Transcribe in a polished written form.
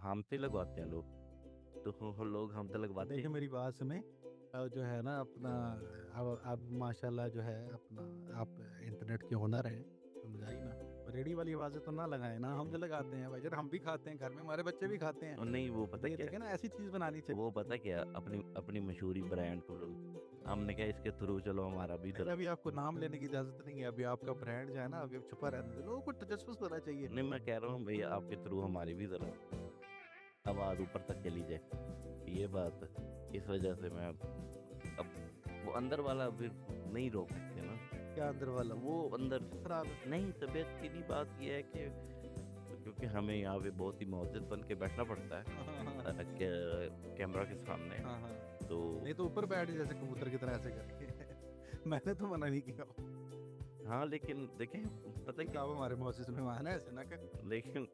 ہم پہ لگواتے ہیں لوگ، تو لوگ ہم پہ لگواتے دیکھیں ہیں۔ میری بات سنیں، جو ہے نا اپنا اب ماشاءاللہ جو ہے اپنا آپ انٹرنیٹ کے ہنر ہیں، سمجھائی نا، ریڈی والی آوازیں تو نہ لگائیں نا، ہم جو لگاتے ہیں بھائی جان، ہم بھی کھاتے ہیں گھر میں، ہمارے بچے بھی کھاتے ہیں، اور نہیں وہ پتہ یہ کیا دیکھیں نا ایسی چیز بنانی چاہیے۔ وہ پتہ کیا اپنی مشہوری برانڈ کو لوگ، ہم نے کہا اس کے تھرو چلو ہمارا بھی نہیں، ابھی آپ کو نام لینے کی اجازت نہیں ہے، ابھی آپ کا برانڈ جو ہے نا ابھی چھپا رہنے دیں، لوگوں کو تجسس ہونا چاہیے۔ نہیں، میں کہہ رہا ہوں بھئی آپ کے تھرو ہماری بھی ذرا آواز اوپر تک چلی جائے، یہ بات ہے۔ اس وجہ سے میں اب وہ اندر والا پھر نہیں روک سکتے نا، کیا اندر والا وہ اندر خراب ہے؟ نہیں، طبیعت کی نہیں، بات یہ ہے کہ کیونکہ ہمیں یہاں پہ بہت ہی معزز بن کے بیٹھنا پڑتا ہے کیمرہ کے سامنے، ہاں ہاں، تو نہیں تو اوپر بیٹھ جیسے کبوتر کی طرح ایسے کر کے میں نے تو منع نہیں کیا، ہاں لیکن دیکھیں پتہ کہ کیا، آپ ہمارے معزز مہمان ہیں، ایسے نہ کہ لیکن